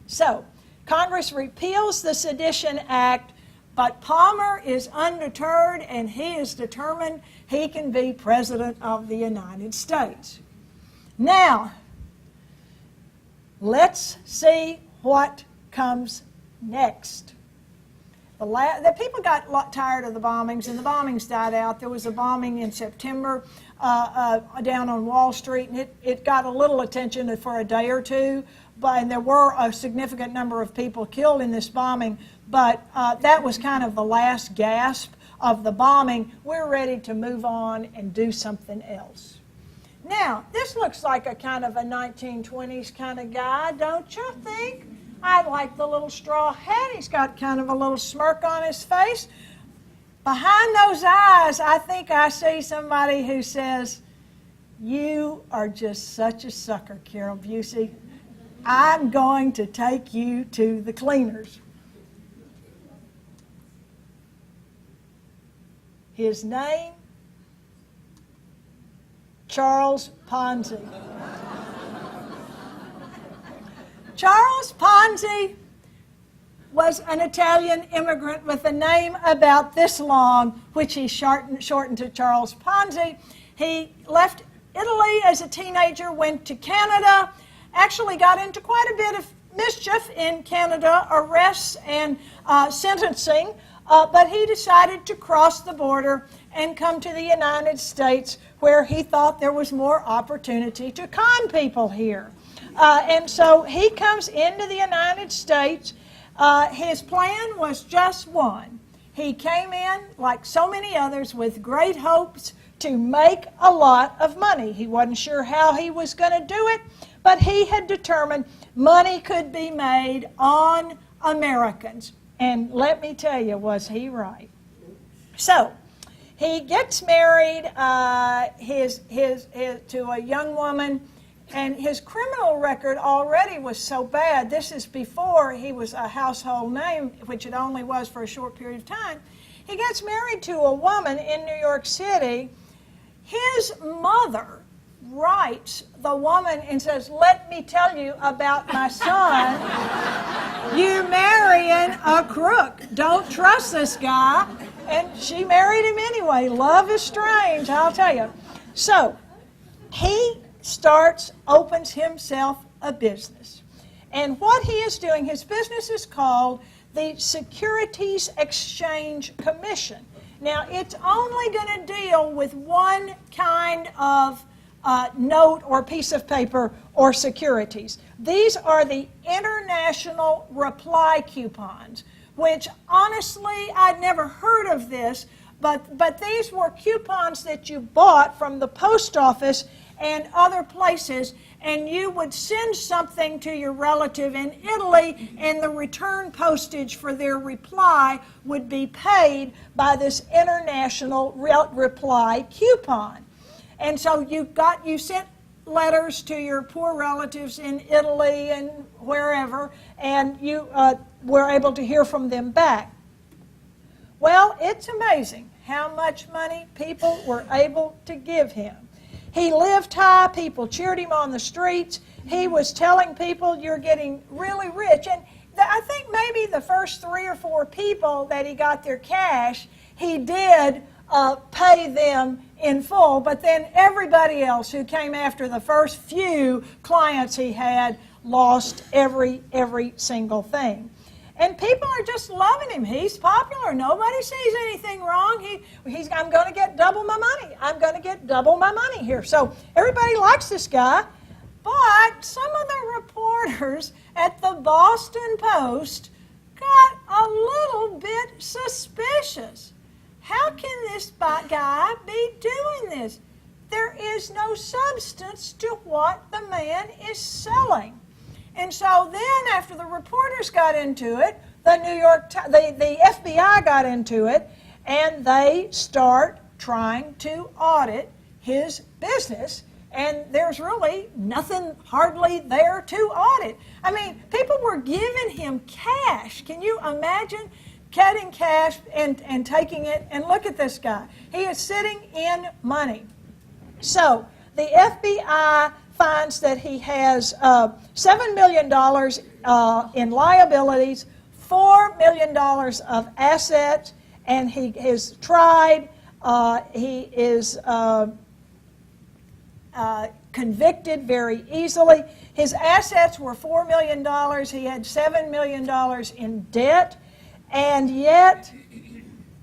So Congress repeals the Sedition Act, but Palmer is undeterred, and he is determined he can be President of the United States. Now, let's see what comes next. The people got tired of the bombings, and the bombings died out. There was a bombing in September down on Wall Street, and it got a little attention for a day or two, and there were a significant number of people killed in this bombing, but that was kind of the last gasp of the bombing. We're ready to move on and do something else. Now, this looks like a kind of a 1920s kind of guy, don't you think? I like the little straw hat. He's got kind of a little smirk on his face. Behind those eyes, I think I see somebody who says, "You are just such a sucker, Carole Bucy. I'm going to take you to the cleaners." His name, Charles Ponzi. Charles Ponzi was an Italian immigrant with a name about this long, which he shortened to Charles Ponzi. He left Italy as a teenager, went to Canada, actually got into quite a bit of mischief in Canada, arrests and sentencing, but he decided to cross the border and come to the United States, where he thought there was more opportunity to con people here. And so he comes into the United States. His plan was just one. He came in, like so many others, with great hopes to make a lot of money. He wasn't sure how he was going to do it, but he had determined money could be made on Americans. And let me tell you, was he right? So he gets married to a young woman, and his criminal record already was so bad. This is before he was a household name, which it only was for a short period of time. He gets married to a woman in New York City. His mother writes the woman and says, "Let me tell you about my son. You marrying a crook. Don't trust this guy." And she married him anyway. Love is strange, I'll tell you. So he opens himself a business. And what he is doing, his business is called the Securities Exchange Commission. Now, it's only going to deal with one kind of note or piece of paper or securities. These are the international reply coupons, which honestly, I'd never heard of this, but these were coupons that you bought from the post office and other places, and you would send something to your relative in Italy, and the return postage for their reply would be paid by this international reply coupon. And so you sent letters to your poor relatives in Italy and wherever, and you were able to hear from them back. Well, it's amazing how much money people were able to give him. He lived high. People cheered him on the streets. He was telling people, "You're getting really rich." And I think maybe the first 3 or 4 people that he got their cash, he did pay them in full. But then everybody else who came after the first few clients he had lost every single thing. And people are just loving him. He's popular. Nobody sees anything wrong. I'm going to get double my money. I'm going to get double my money here. So everybody likes this guy. But some of the reporters at the Boston Post got a little bit suspicious. how can this guy be doing this? There is no substance to what the man is selling. And so then after the reporters got into it, the FBI got into it, and they start trying to audit his business. And there's really nothing hardly there to audit. I mean, people were giving him cash. Can you imagine getting cash and taking it? And look at this guy. He is sitting in money. So the FBI finds that he has $7 million in liabilities, $4 million of assets, and he is tried. He is convicted very easily. His assets were $4 million. He had $7 million in debt. And yet,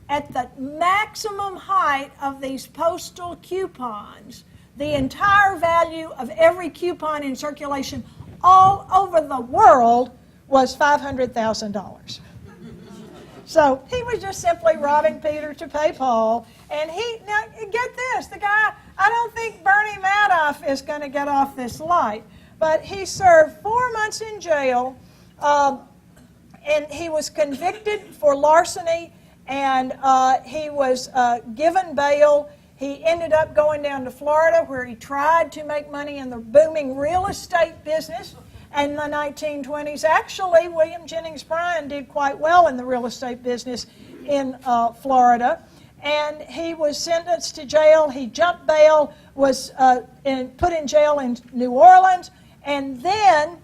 at the maximum height of these postal coupons, the entire value of every coupon in circulation all over the world was $500,000. So he was just simply robbing Peter to pay Paul. And now get this, the guy, I don't think Bernie Madoff is going to get off this light, but he served 4 months in jail, and he was convicted for larceny, and he was given bail. He ended up going down to Florida, where he tried to make money in the booming real estate business in the 1920s. Actually, William Jennings Bryan did quite well in the real estate business in Florida. And he was sentenced to jail. He jumped bail, was put in jail in New Orleans, and then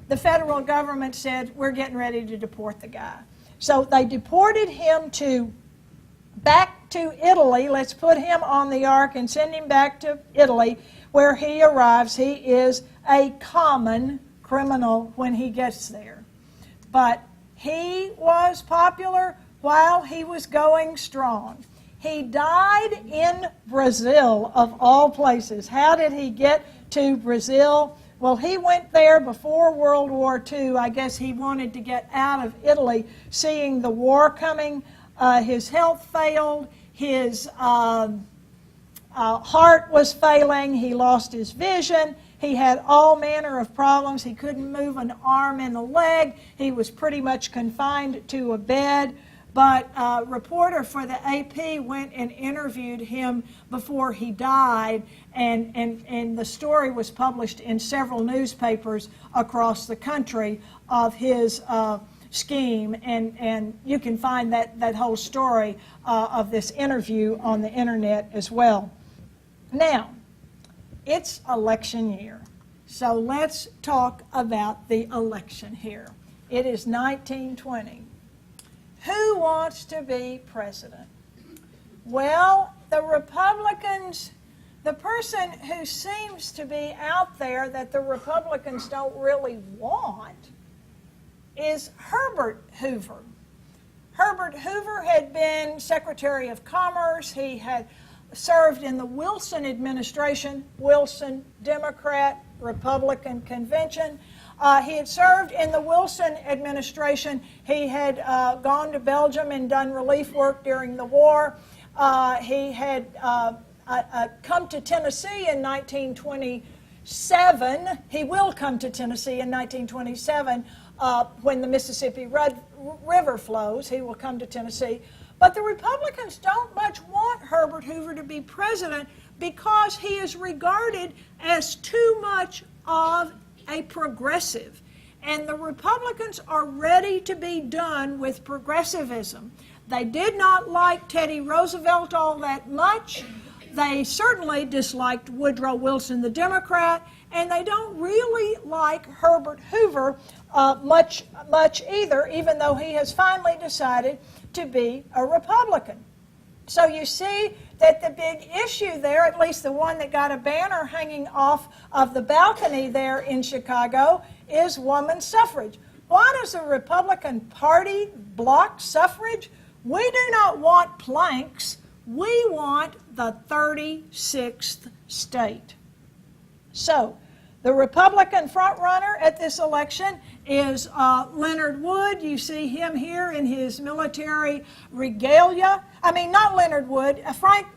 the federal government said, we're getting ready to deport the guy. So they deported him back to Italy. Let's put him on the ark and send him back to Italy, where he arrives. He is a common criminal when he gets there. But he was popular while he was going strong. He died in Brazil, of all places. How did he get to Brazil? Well, he went there before World War II. I guess he wanted to get out of Italy, seeing the war coming. His health failed. His heart was failing. He lost his vision. He had all manner of problems. He couldn't move an arm and a leg. He was pretty much confined to a bed. But a reporter for the AP went and interviewed him before he died, and the story was published in several newspapers across the country of his scheme, and you can find that whole story of this interview on the internet as well. Now, it's election year, so let's talk about the election here. It is 1920. Who wants to be president? Well, the Republicans, the person who seems to be out there that the Republicans don't really want is Herbert Hoover. Herbert Hoover had been Secretary of Commerce. He had served in the Wilson administration, Wilson, Democrat, Republican convention. He had served in the Wilson administration. He had gone to Belgium and done relief work during the war. He had come to Tennessee in 1927. He will come to Tennessee in 1927 when the Mississippi River flows. He will come to Tennessee. But the Republicans don't much want Herbert Hoover to be president because he is regarded as too much of a progressive. And the Republicans are ready to be done with progressivism. They did not like Teddy Roosevelt all that much. They certainly disliked Woodrow Wilson, the Democrat, and they don't really like Herbert Hoover much either, even though he has finally decided to be a Republican. So you see that the big issue there, at least the one that got a banner hanging off of the balcony there in Chicago, is woman suffrage. Why does the Republican Party block suffrage? We do not want planks. We want the 36th state. So The Republican frontrunner at this election is Leonard Wood. You see him here in his military regalia. I mean, not Leonard Wood. Frank,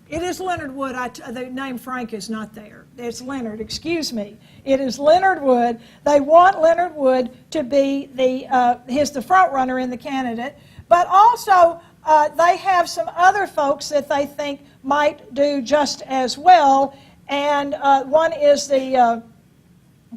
it is Leonard Wood. The name Frank is not there. It's Leonard, excuse me. It is Leonard Wood. They want Leonard Wood to be the frontrunner in the candidate. But also, they have some other folks that they think might do just as well. And one is the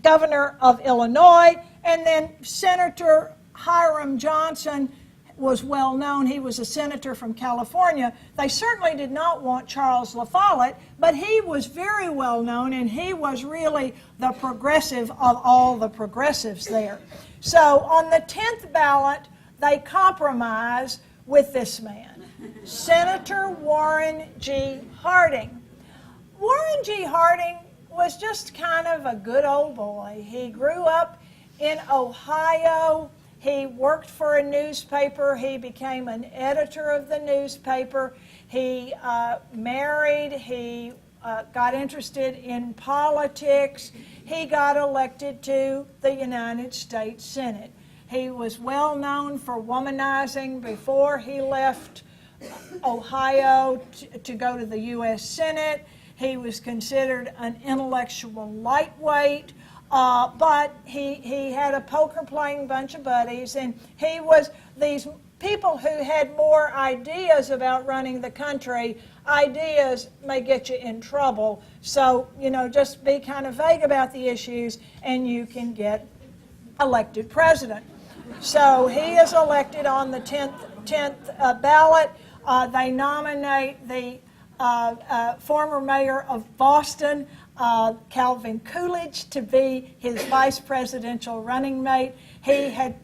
governor of Illinois, and then Senator Hiram Johnson was well known. He was a senator from California. They certainly did not want Charles La Follette, but he was very well known, and he was really the progressive of all the progressives there. So on the 10th ballot, they compromise with this man, Senator Warren G. Harding. Warren G. Harding was just kind of a good old boy. He grew up in Ohio. He worked for a newspaper. He became an editor of the newspaper. He married. He got interested in politics. He got elected to the United States Senate. He was well known for womanizing before he left Ohio to go to the U.S. Senate. He was considered an intellectual lightweight, but he had a poker-playing bunch of buddies, and he was these people who had more ideas about running the country. Ideas may get you in trouble, so, just be kind of vague about the issues, and you can get elected president. So he is elected on the 10th ballot. They nominate the former mayor of Boston, Calvin Coolidge, to be his vice presidential running mate. He had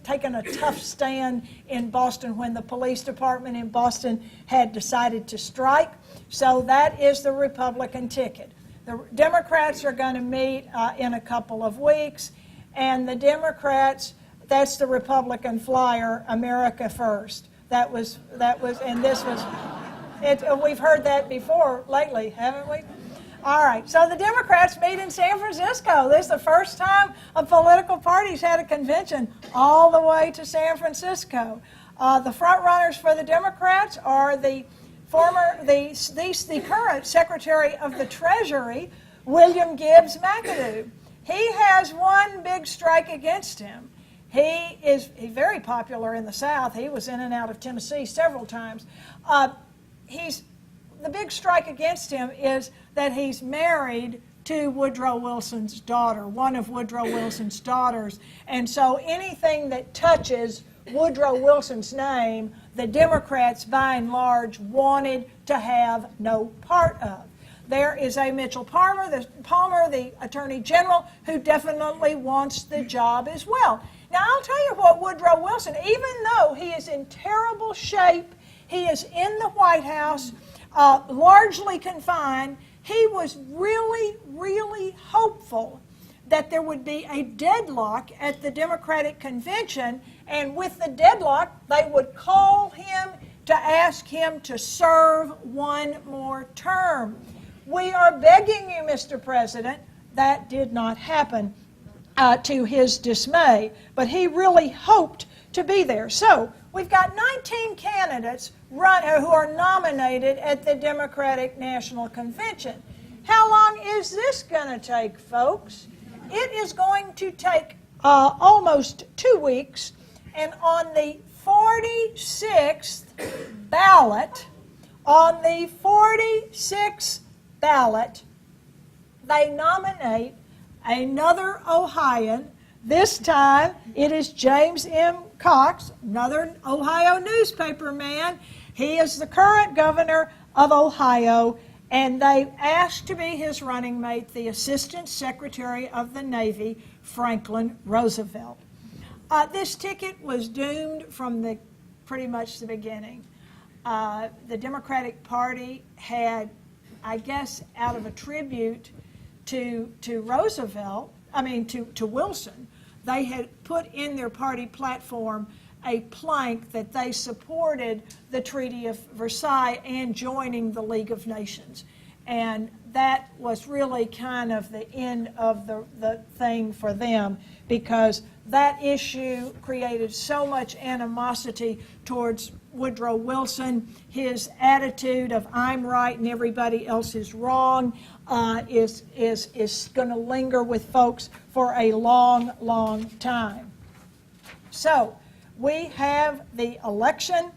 taken a tough stand in Boston when the police department in Boston had decided to strike. So that is the Republican ticket. The Democrats are going to meet in a couple of weeks, and the Democrats, that's the Republican flyer, America First. That was, and this was. We've heard that before lately, haven't we? All right, so the Democrats meet in San Francisco. This is the first time a political party's had a convention all the way to San Francisco. The front runners for the Democrats are the current Secretary of the Treasury, William Gibbs McAdoo. He has one big strike against him. He's very popular in the South. He was in and out of Tennessee several times. The big strike against him is that he's married to Woodrow Wilson's daughter, one of Woodrow Wilson's daughters. And so anything that touches Woodrow Wilson's name, the Democrats, by and large, wanted to have no part of. There is a Mitchell Palmer, the Attorney General, who definitely wants the job as well. Now, I'll tell you what, Woodrow Wilson, even though he is in terrible shape, he is in the White House, largely confined, he was really, really hopeful that there would be a deadlock at the Democratic convention, and with the deadlock, they would call him to ask him to serve one more term. We are begging you, Mr. President. That did not happen, to his dismay, but he really hoped to be there. So we've got 19 candidates who are nominated at the Democratic National Convention. How long is this going to take, folks? It is going to take almost 2 weeks, and on the 46th ballot, they nominate another Ohioan. This time it is James M. Cox, another Ohio newspaper man. He is the current governor of Ohio, and they asked to be his running mate the Assistant Secretary of the Navy, Franklin Roosevelt. This ticket was doomed from pretty much the beginning. The Democratic Party had, I guess, out of a tribute to Roosevelt, to Wilson, they had put in their party platform a plank that they supported the Treaty of Versailles and joining the League of Nations. And that was really kind of the end of the thing for them, because that issue created so much animosity towards Woodrow Wilson. His attitude of I'm right and everybody else is wrong is going to linger with folks for a long, long time. So we have the election,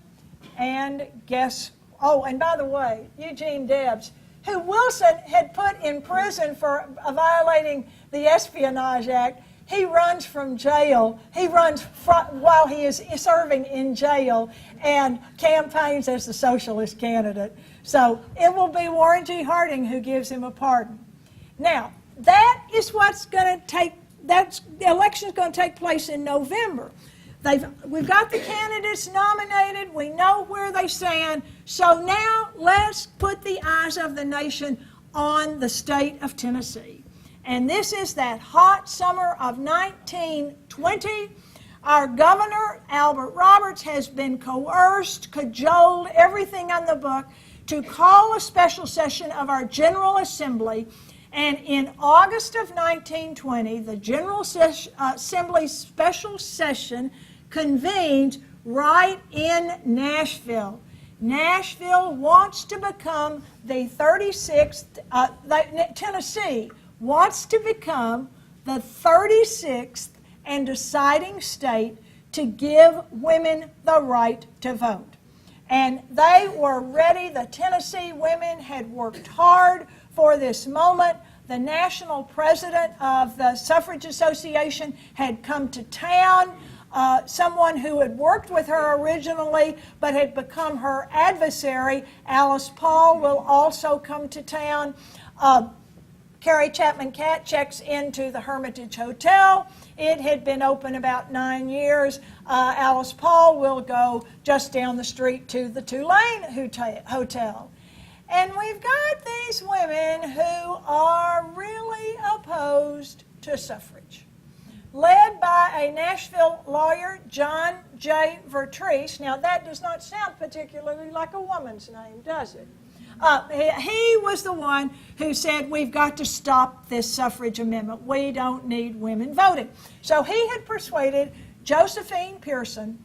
and and by the way, Eugene Debs, who Wilson had put in prison for violating the Espionage Act, he runs from jail. He runs while he is serving in jail and campaigns as the socialist candidate. So it will be Warren G. Harding who gives him a pardon. Now, that is what's going to take, the election is going to take place in November. We've got the candidates nominated. We know where they stand. So now let's put the eyes of the nation on the state of Tennessee. And this is that hot summer of 1920. Our governor, Albert Roberts, has been coerced, cajoled, everything on the book, to call a special session of our General Assembly. And in August of 1920, the General Assembly's special session convenes right in Nashville. Nashville wants to become the 36th, Tennessee wants to become the 36th and deciding state to give women the right to vote. And they were ready. The Tennessee women had worked hard for this moment. The national president of the Suffrage Association had come to town. Someone who had worked with her originally but had become her adversary, Alice Paul, will also come to town. Carrie Chapman Catt checks into the Hermitage Hotel. It had been open about 9 years. Alice Paul will go just down the street to the Tulane Hotel. And we've got these women who are really opposed to suffrage, led by a Nashville lawyer, John J. Vertrees. Now, that does not sound particularly like a woman's name, does it? He was the one who said, we've got to stop this suffrage amendment. We don't need women voting. So he had persuaded Josephine Pearson,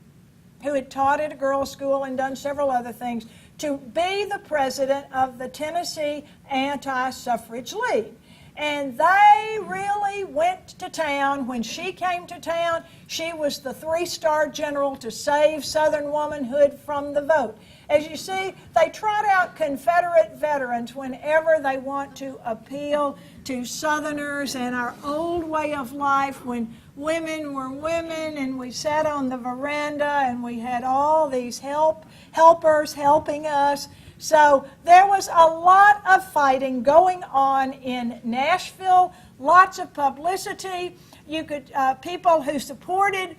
who had taught at a girls' school and done several other things, to be the president of the Tennessee Anti-Suffrage League. And they really went to town. When she came to town, she was the three-star general to save Southern womanhood from the vote. As you see, they trot out Confederate veterans whenever they want to appeal to Southerners and our old way of life when women were women and we sat on the veranda and we had all these helpers helping us. So there was a lot of fighting going on in Nashville, lots of publicity. People who supported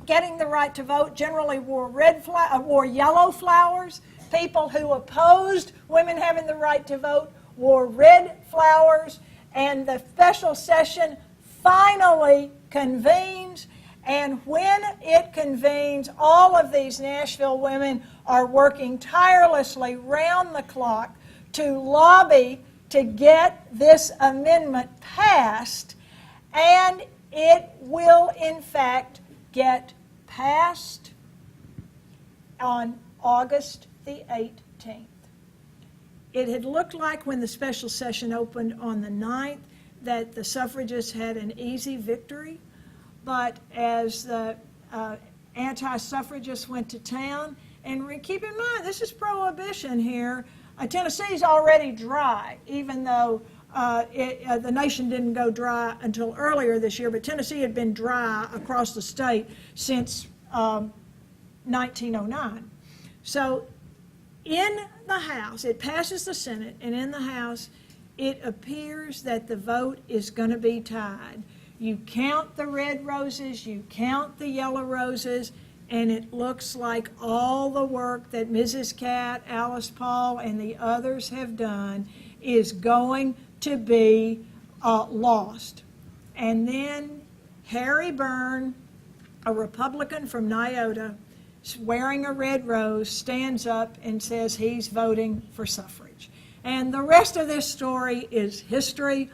getting the right to vote generally wore yellow flowers. People who opposed women having the right to vote wore red flowers. And the special session finally convenes. And when it convenes, all of these Nashville women are working tirelessly round the clock to lobby to get this amendment passed. And it will, in fact, get passed on August the 18th. It had looked like when the special session opened on the 9th that the suffragists had an easy victory, but as the anti-suffragists went to town, and keep in mind, this is prohibition here. Tennessee's already dry, even though the nation didn't go dry until earlier this year, but Tennessee had been dry across the state since 1909. So in the House, it passes the Senate, and in the House, it appears that the vote is going to be tied. You count the red roses, you count the yellow roses, and it looks like all the work that Mrs. Catt, Alice Paul, and the others have done is going to be lost. And then Harry Byrne, a Republican from Nyota, wearing a red rose, stands up and says he's voting for suffrage. And the rest of this story is history.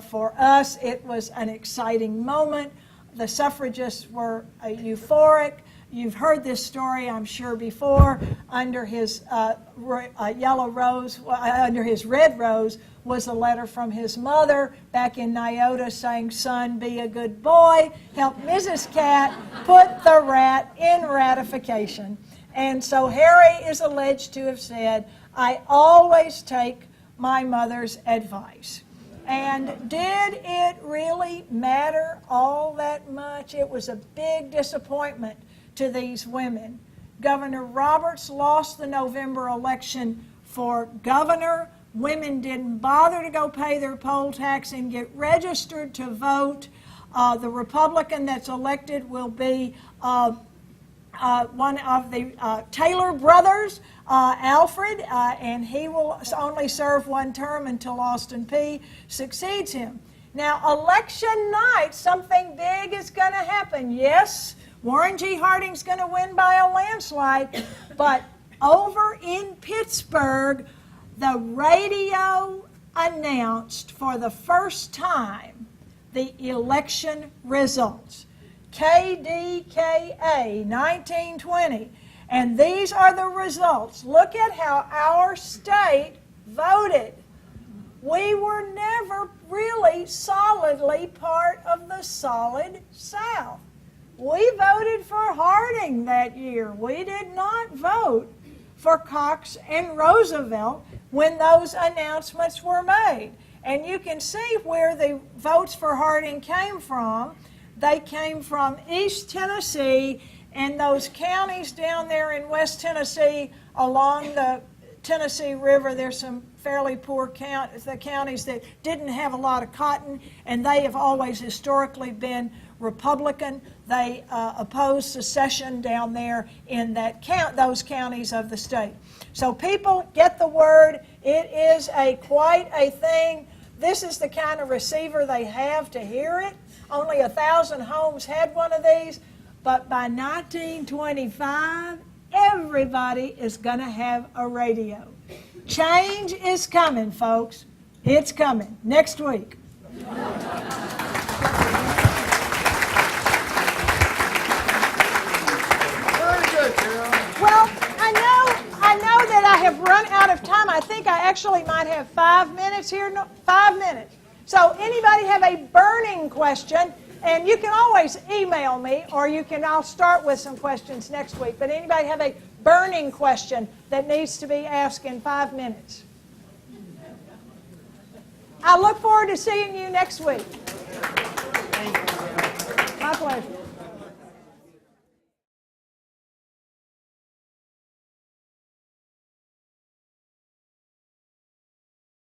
For us, it was an exciting moment. The suffragists were euphoric. You've heard this story, I'm sure, before. Under his yellow rose, under his red rose, was a letter from his mother back in Nyota saying, "Son, be a good boy. Help Mrs. Cat put the rat in ratification." And so Harry is alleged to have said, "I always take my mother's advice." And did it really matter all that much? It was a big disappointment to these women. Governor Roberts lost the November election for governor. Women didn't bother to go pay their poll tax and get registered to vote. The Republican that's elected will be one of the Taylor brothers, Alfred, and he will only serve one term until Austin Peay succeeds him. Now, election night, something big is going to happen. Yes, Warren G. Harding's going to win by a landslide, but over in Pittsburgh, the radio announced for the first time the election results. KDKA 1920. And these are the results. Look at how our state voted. We were never really solidly part of the solid South. We voted for Harding that year. We did not vote for Cox and Roosevelt when those announcements were made. And you can see where the votes for Harding came from. They came from East Tennessee and those counties down there in West Tennessee along the Tennessee River. There's some fairly poor counties that didn't have a lot of cotton, and they have always historically been Republican. They opposed secession down there in those counties of the state. So people get the word. It is quite a thing. This is the kind of receiver they have to hear it. Only 1,000 homes had one of these, but by 1925, everybody is going to have a radio. Change is coming, folks. It's coming next week. Very good, Carole. Well, I know that I have run out of time. I think I actually might have 5 minutes here. No, 5 minutes. So anybody have a burning question? And you can always email me, or I'll start with some questions next week. But anybody have a burning question that needs to be asked in 5 minutes? I look forward to seeing you next week.